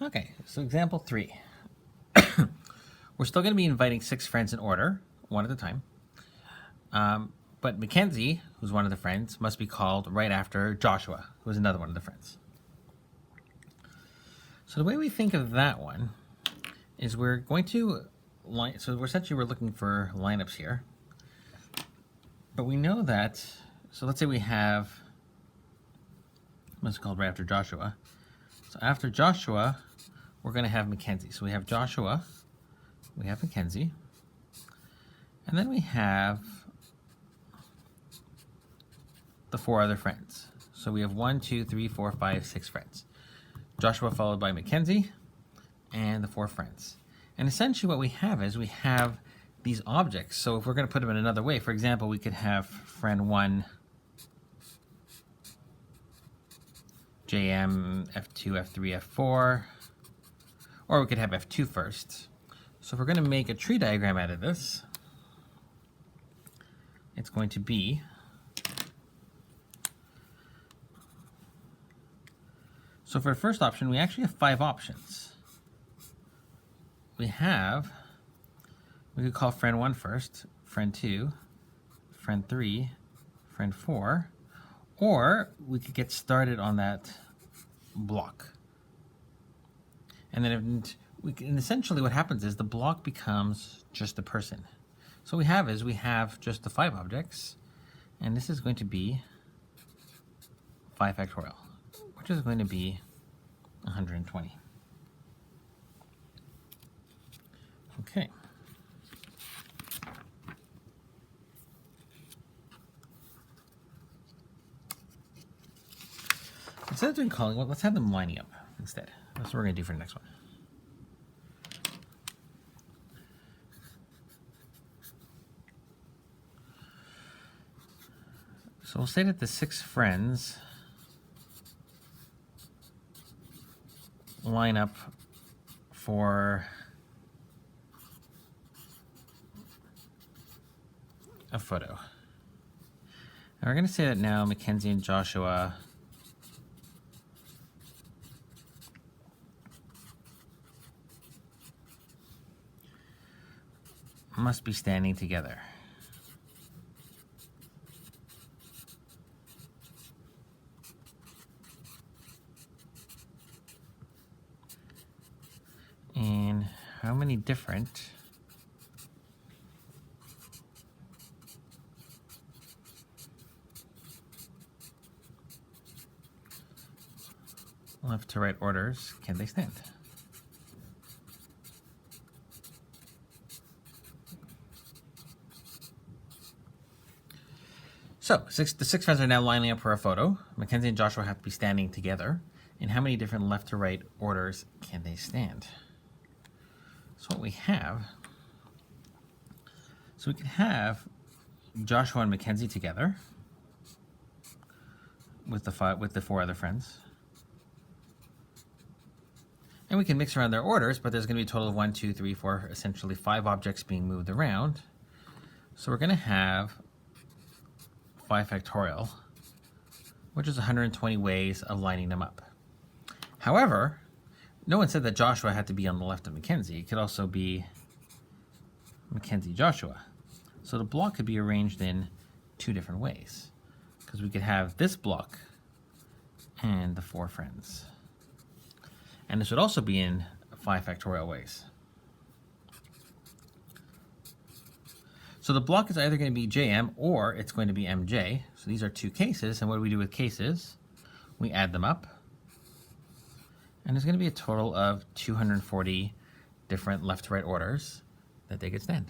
Okay, so example 3. We're still going to be inviting 6 friends in order, one at a time. But Mackenzie, who's one of the friends, must be called right after Joshua, who is another one of the friends. So the way we think of that one is we're going to so we're looking for lineups here. But we know that, so let's say we have, what's called right after Joshua. So after Joshua, we're going to have Mackenzie. So we have Joshua, we have Mackenzie, and then we have the 4 other friends. So we have 1, 2, 3, 4, 5, 6 friends. Joshua followed by Mackenzie and the 4 friends. And essentially what we have is we have these objects. So if we're going to put them in another way, for example, we could have friend 1 JM, F2, F3, F4, or we could have F2 first. So if we're going to make a tree diagram out of this, it's going to be so for the first option, we actually have 5 options. We could call friend 1 first, friend 2, friend 3, friend 4, or we could get started on that block. And then essentially what happens is the block becomes just a person. So what we have just the 5 objects, and this is going to be 5 factorial, which is going to be 120. Okay. Instead of doing calling, let's have them lining up instead. That's what we're going to do for the next one. So we'll say that the 6 friends line up for a photo. And we're going to say that now Mackenzie and Joshua must be standing together. And how many different left to right orders can they stand? So the 6 friends are now lining up for a photo. Mackenzie and Joshua have to be standing together. And how many different left to right orders can they stand? So what we have, so we could have Joshua and Mackenzie together with the 4 other friends. And we can mix around their orders, but there's going to be a total of 1, 2, 3, 4, essentially 5 objects being moved around. So we're going to have 5 factorial, which is 120 ways of lining them up. However, no one said that Joshua had to be on the left of Mackenzie. It could also be Mackenzie, Joshua. So the block could be arranged in 2 different ways, because we could have this block and the 4 friends. And this would also be in 5 factorial ways. So the block is either going to be JM or it's going to be MJ. So these are 2 cases. And what do we do with cases? We add them up. And there's going to be a total of 240 different left to right orders that they could stand.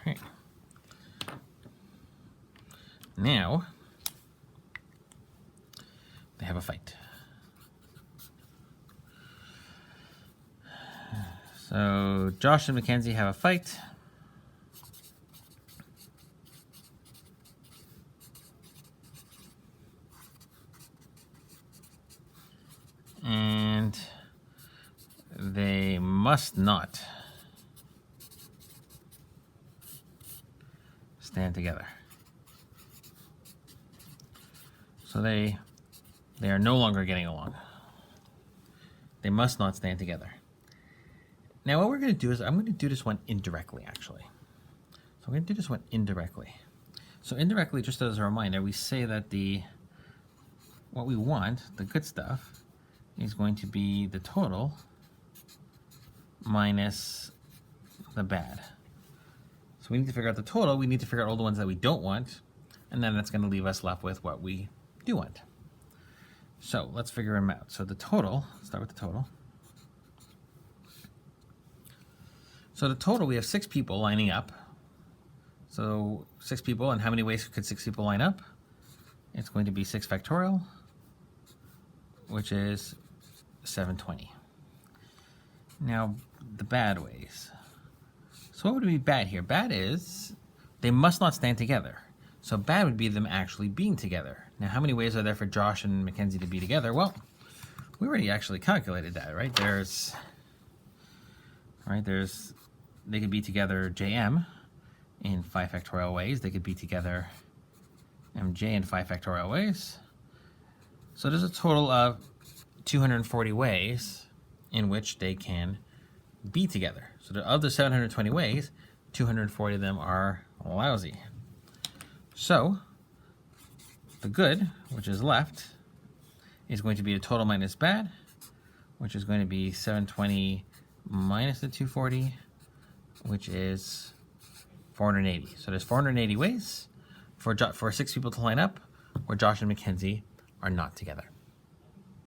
Okay. Now, they have a fight. So Josh and Mackenzie have a fight. And they must not stand together. So they They are no longer getting along. They must not stand together. Now what we're going to do is I'm going to do this one indirectly, actually. So I'm going to do this one indirectly. So indirectly, just as a reminder, we say that what we want, the good stuff, is going to be the total minus the bad. So we need to figure out the total, we need to figure out all the ones that we don't want, and then that's going to leave us left with what we do want. So let's figure them out. So the total, let's start with the total. So the total, we have 6 people lining up. So 6 people, and how many ways could 6 people line up? It's going to be 6 factorial, which is 720. Now, the bad ways. So what would be bad here? Bad is they must not stand together. So bad would be them actually being together. Now, how many ways are there for Josh and Mackenzie to be together? Well, we already actually calculated that, right? They could be together JM in 5 factorial ways. They could be together MJ in 5 factorial ways. So there's a total of 240 ways in which they can be together. So of the 720 ways, 240 of them are lousy. So the good, which is left, is going to be the total minus bad, which is going to be 720 minus the 240, which is 480. So there's 480 ways for 6 people to line up where Josh and Mackenzie are not together.